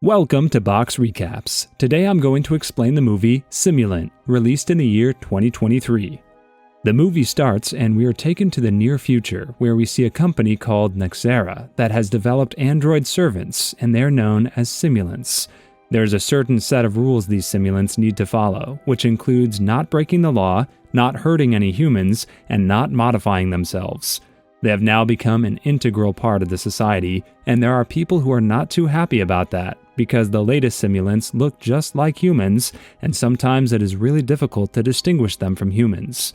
Welcome to Box Recaps. Today I'm going to explain the movie Simulant, released in the year 2023. The movie starts and we are taken to the near future where we see a company called Nexera that has developed android servants and they're known as simulants. There's a certain set of rules these simulants need to follow, which includes not breaking the law, not hurting any humans, and not modifying themselves. They have now become an integral part of the society, and there are people who are not too happy about that, because the latest simulants look just like humans, and sometimes it is really difficult to distinguish them from humans.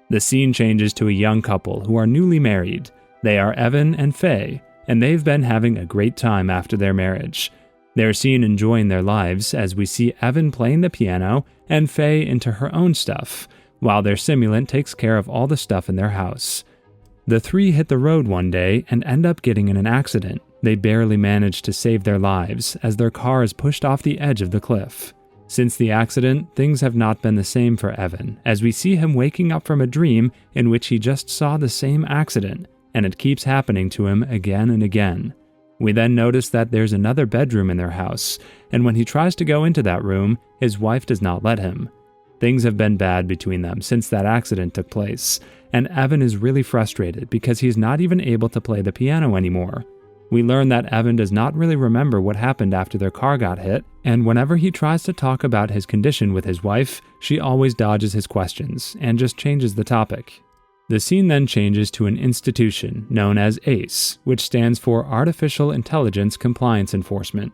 The scene changes to a young couple who are newly married. They are Evan and Faye, and they've been having a great time after their marriage. They're seen enjoying their lives as we see Evan playing the piano and Faye into her own stuff, while their simulant takes care of all the stuff in their house. The three hit the road one day and end up getting in an accident. They barely manage to save their lives as their car is pushed off the edge of the cliff. Since the accident, things have not been the same for Evan, as we see him waking up from a dream in which he just saw the same accident, and it keeps happening to him again and again. We then notice that there's another bedroom in their house, and when he tries to go into that room, his wife does not let him. Things have been bad between them since that accident took place, and Evan is really frustrated because he's not even able to play the piano anymore. We learn that Evan does not really remember what happened after their car got hit, and whenever he tries to talk about his condition with his wife, she always dodges his questions and just changes the topic. The scene then changes to an institution known as ACE, which stands for Artificial Intelligence Compliance Enforcement.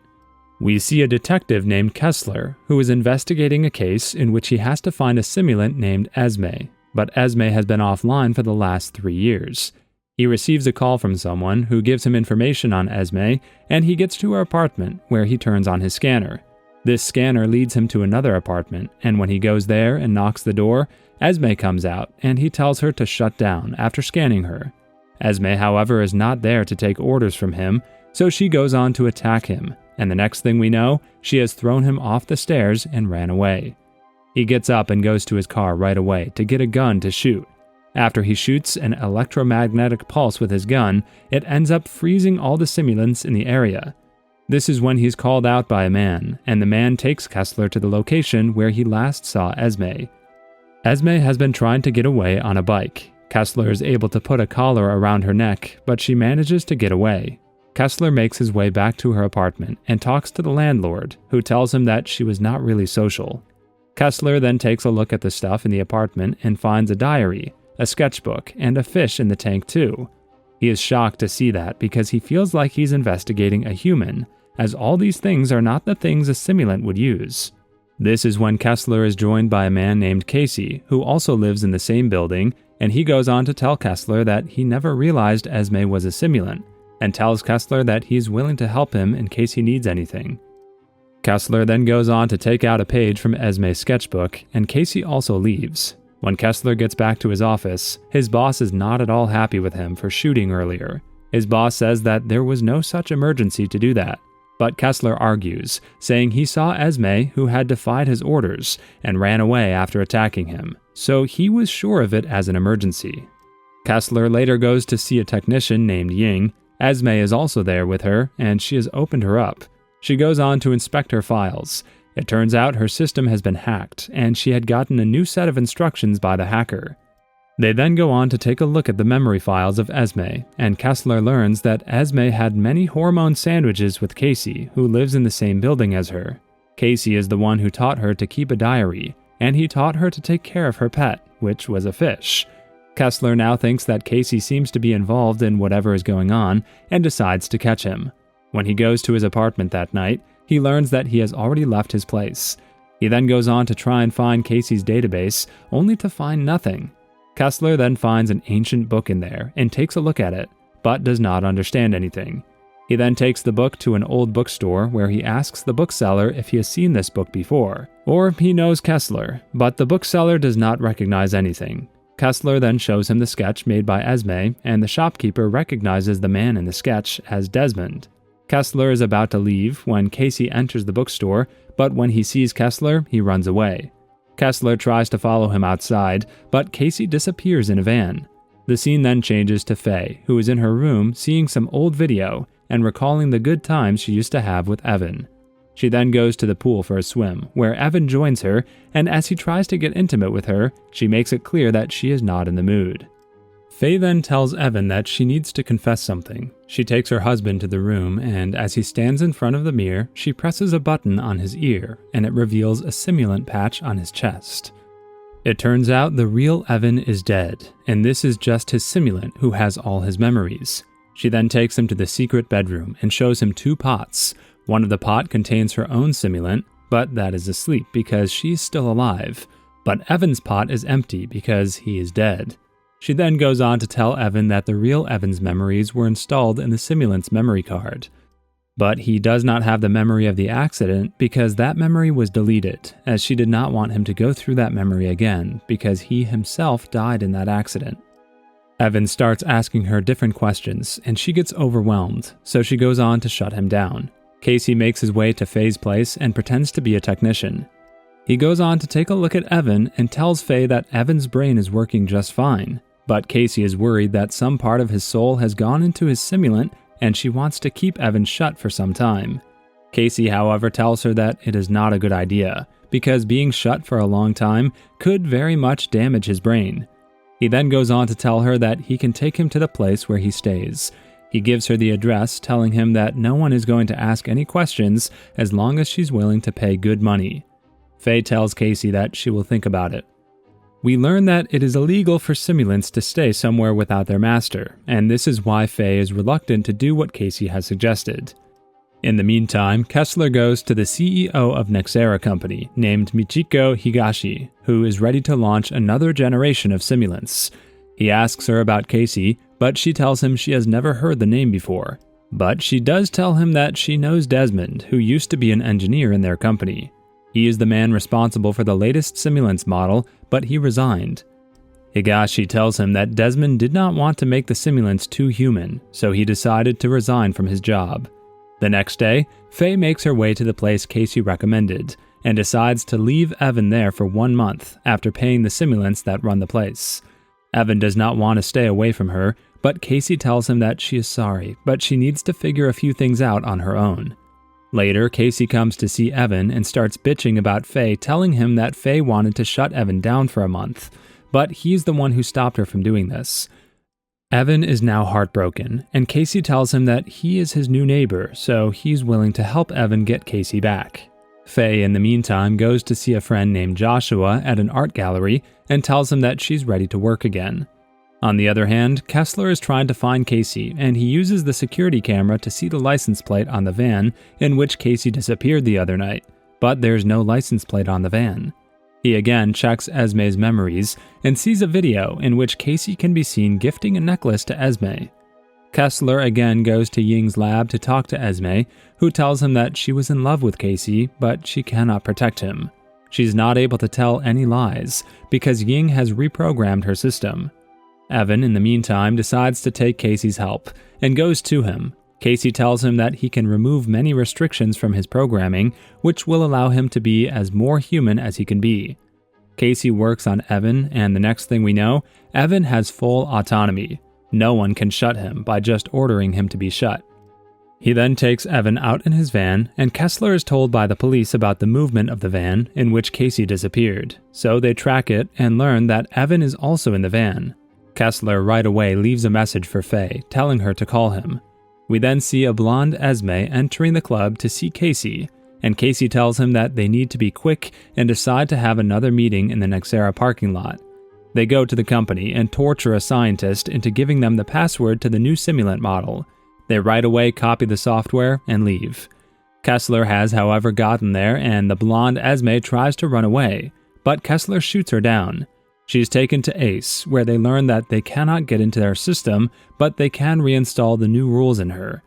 We see a detective named Kessler who is investigating a case in which he has to find a simulant named Esme, but Esme has been offline for the last 3 years. He receives a call from someone who gives him information on Esme, and he gets to her apartment where he turns on his scanner. This scanner leads him to another apartment, and when he goes there and knocks the door, Esme comes out and he tells her to shut down after scanning her. Esme, however, is not there to take orders from him, so she goes on to attack him, and the next thing we know, she has thrown him off the stairs and ran away. He gets up and goes to his car right away to get a gun to shoot. After he shoots an electromagnetic pulse with his gun, it ends up freezing all the simulants in the area. This is when he's called out by a man, and the man takes Kessler to the location where he last saw Esme. Esme has been trying to get away on a bike. Kessler is able to put a collar around her neck, but she manages to get away. Kessler makes his way back to her apartment and talks to the landlord, who tells him that she was not really social. Kessler then takes a look at the stuff in the apartment and finds a diary, a sketchbook, and a fish in the tank too. He is shocked to see that because he feels like he's investigating a human, as all these things are not the things a simulant would use. This is when Kessler is joined by a man named Casey, who also lives in the same building, and he goes on to tell Kessler that he never realized Esme was a simulant, and tells Kessler that he's willing to help him in case he needs anything. Kessler then goes on to take out a page from Esme's sketchbook, and Casey also leaves. When Kessler gets back to his office, his boss is not at all happy with him for shooting earlier. His boss says that there was no such emergency to do that, but Kessler argues, saying he saw Esme, who had defied his orders, and ran away after attacking him, so he was sure of it as an emergency. Kessler later goes to see a technician named Ying. Esme is also there with her, and she has opened her up. She goes on to inspect her files. It turns out her system has been hacked, and she had gotten a new set of instructions by the hacker. They then go on to take a look at the memory files of Esme, and Kessler learns that Esme had many hormone sandwiches with Casey, who lives in the same building as her. Casey is the one who taught her to keep a diary, and he taught her to take care of her pet, which was a fish. Kessler now thinks that Casey seems to be involved in whatever is going on, and decides to catch him. When he goes to his apartment that night, he learns that he has already left his place. He then goes on to try and find Casey's database, only to find nothing. Kessler then finds an ancient book in there and takes a look at it, but does not understand anything. He then takes the book to an old bookstore where he asks the bookseller if he has seen this book before, or he knows Kessler, but the bookseller does not recognize anything. Kessler then shows him the sketch made by Esme, and the shopkeeper recognizes the man in the sketch as Desmond. Kessler is about to leave when Casey enters the bookstore, but when he sees Kessler, he runs away. Kessler tries to follow him outside, but Casey disappears in a van. The scene then changes to Faye, who is in her room seeing some old video and recalling the good times she used to have with Evan. She then goes to the pool for a swim, where Evan joins her, and as he tries to get intimate with her, she makes it clear that she is not in the mood. Faye then tells Evan that she needs to confess something. She takes her husband to the room, and as he stands in front of the mirror, she presses a button on his ear, and it reveals a simulant patch on his chest. It turns out the real Evan is dead, and this is just his simulant who has all his memories. She then takes him to the secret bedroom and shows him 2 pots. One of the pot contains her own simulant, but that is asleep because she's still alive. But Evan's pot is empty because he is dead. She then goes on to tell Evan that the real Evan's memories were installed in the simulant's memory card. But he does not have the memory of the accident because that memory was deleted, as she did not want him to go through that memory again because he himself died in that accident. Evan starts asking her different questions, and she gets overwhelmed, so she goes on to shut him down. Casey makes his way to Faye's place and pretends to be a technician. He goes on to take a look at Evan and tells Faye that Evan's brain is working just fine, but Casey is worried that some part of his soul has gone into his simulant and she wants to keep Evan shut for some time. Casey, however, tells her that it is not a good idea, because being shut for a long time could very much damage his brain. He then goes on to tell her that he can take him to the place where he stays. He gives her the address, telling him that no one is going to ask any questions as long as she's willing to pay good money. Faye tells Casey that she will think about it. We learn that it is illegal for simulants to stay somewhere without their master, and this is why Faye is reluctant to do what Casey has suggested. In the meantime, Kessler goes to the CEO of Nexera Company, named Michiko Higashi, who is ready to launch another generation of simulants. He asks her about Casey, but she tells him she has never heard the name before. But she does tell him that she knows Desmond, who used to be an engineer in their company. He is the man responsible for the latest simulants model, but he resigned. Higashi tells him that Desmond did not want to make the simulants too human, so he decided to resign from his job. The next day, Faye makes her way to the place Casey recommended, and decides to leave Evan there for 1 month after paying the simulants that run the place. Evan does not want to stay away from her, but Casey tells him that she is sorry, but she needs to figure a few things out on her own. Later, Casey comes to see Evan and starts bitching about Faye, telling him that Faye wanted to shut Evan down for a month, but he's the one who stopped her from doing this. Evan is now heartbroken, and Casey tells him that he is his new neighbor, so he's willing to help Evan get Casey back. Faye, in the meantime, goes to see a friend named Joshua at an art gallery and tells him that she's ready to work again. On the other hand, Kessler is trying to find Casey, and he uses the security camera to see the license plate on the van in which Casey disappeared the other night, but there's no license plate on the van. He again checks Esme's memories and sees a video in which Casey can be seen gifting a necklace to Esme. Kessler again goes to Ying's lab to talk to Esme, who tells him that she was in love with Casey, but she cannot protect him. She's not able to tell any lies, because Ying has reprogrammed her system. Evan, in the meantime, decides to take Casey's help, and goes to him. Casey tells him that he can remove many restrictions from his programming, which will allow him to be as more human as he can be. Casey works on Evan, and the next thing we know, Evan has full autonomy. No one can shut him by just ordering him to be shut. He then takes Evan out in his van, and Kessler is told by the police about the movement of the van in which Casey disappeared, so they track it and learn that Evan is also in the van. Kessler right away leaves a message for Faye, telling her to call him. We then see a blonde Esme entering the club to see Casey, and Casey tells him that they need to be quick and decide to have another meeting in the Nexera parking lot. They go to the company and torture a scientist into giving them the password to the new simulant model. They right away copy the software and leave. Kessler has, however, gotten there, and the blonde Esme tries to run away, but Kessler shoots her down. She's taken to Ace, where they learn that they cannot get into their system, but they can reinstall the new rules in her.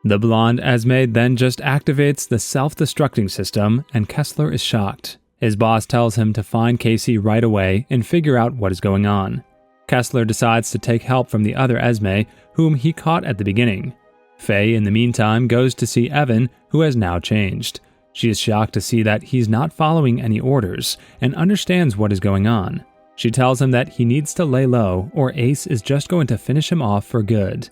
The blonde Esme then just activates the self-destructing system, and Kessler is shocked. His boss tells him to find Casey right away and figure out what is going on. Kessler decides to take help from the other Esme, whom he caught at the beginning. Faye, in the meantime, goes to see Evan, who has now changed. She is shocked to see that he's not following any orders, and understands what is going on. She tells him that he needs to lay low, or Ace is just going to finish him off for good.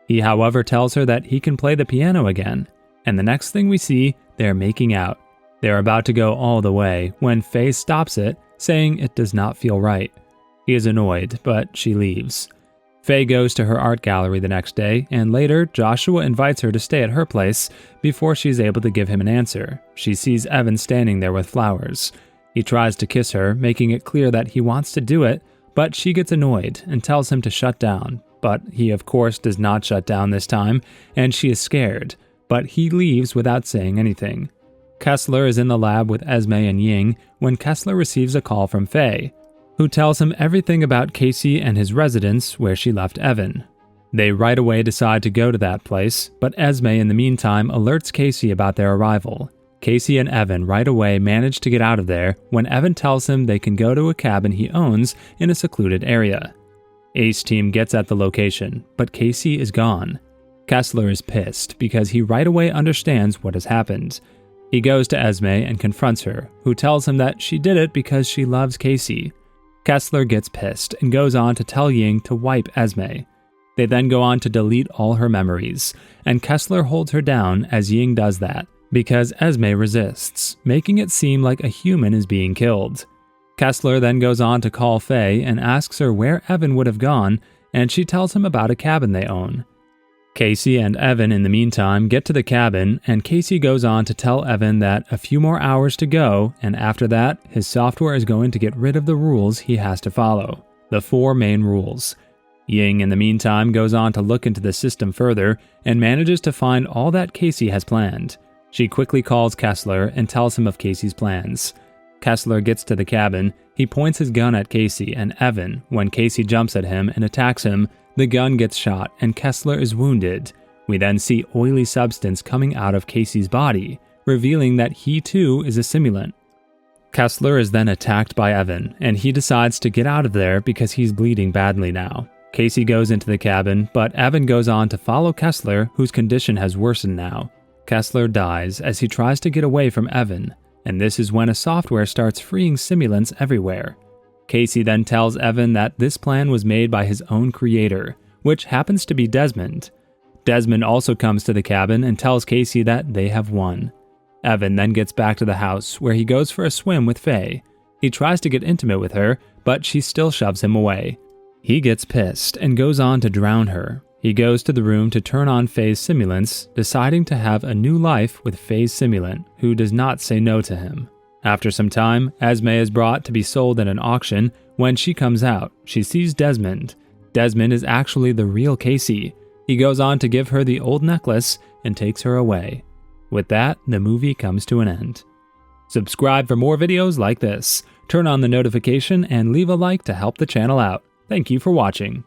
He, however, tells her that he can play the piano again, and the next thing we see, they're making out. They're about to go all the way when Faye stops it, saying it does not feel right. He is annoyed, but she leaves. Faye goes to her art gallery the next day, and later, Joshua invites her to stay at her place before she's able to give him an answer. She sees Evan standing there with flowers. He tries to kiss her, making it clear that he wants to do it, but she gets annoyed and tells him to shut down. But he, of course, does not shut down this time, and she is scared, but he leaves without saying anything. Kessler is in the lab with Esme and Ying when Kessler receives a call from Faye, who tells him everything about Casey and his residence where she left Evan. They right away decide to go to that place, but Esme in the meantime alerts Casey about their arrival. Casey and Evan right away manage to get out of there when Evan tells him they can go to a cabin he owns in a secluded area. Ace Team gets at the location, but Casey is gone. Kessler is pissed because he right away understands what has happened. He goes to Esme and confronts her, who tells him that she did it because she loves Casey. Kessler gets pissed and goes on to tell Ying to wipe Esme. They then go on to delete all her memories, and Kessler holds her down as Ying does that, because Esme resists, making it seem like a human is being killed. Kessler then goes on to call Faye and asks her where Evan would have gone, and she tells him about a cabin they own. Casey and Evan in the meantime get to the cabin, and Casey goes on to tell Evan that a few more hours to go, and after that, his software is going to get rid of the rules he has to follow. The 4 main rules. Ying in the meantime goes on to look into the system further and manages to find all that Casey has planned. She quickly calls Kessler and tells him of Casey's plans. Kessler gets to the cabin, he points his gun at Casey and Evan. When Casey jumps at him and attacks him, the gun gets shot and Kessler is wounded. We then see oily substance coming out of Casey's body, revealing that he too is a simulant. Kessler is then attacked by Evan, and he decides to get out of there because he's bleeding badly now. Casey goes into the cabin, but Evan goes on to follow Kessler, whose condition has worsened now. Kessler dies as he tries to get away from Evan, and this is when a software starts freeing simulants everywhere. Casey then tells Evan that this plan was made by his own creator, which happens to be Desmond. Desmond also comes to the cabin and tells Casey that they have won. Evan then gets back to the house, where he goes for a swim with Faye. He tries to get intimate with her, but she still shoves him away. He gets pissed and goes on to drown her. He goes to the room to turn on Faye's simulants, deciding to have a new life with Faye's simulant, who does not say no to him. After some time, Esme is brought to be sold at an auction. When she comes out, she sees Desmond. Desmond is actually the real Casey. He goes on to give her the old necklace and takes her away. With that, the movie comes to an end. Subscribe for more videos like this. Turn on the notification and leave a like to help the channel out. Thank you for watching.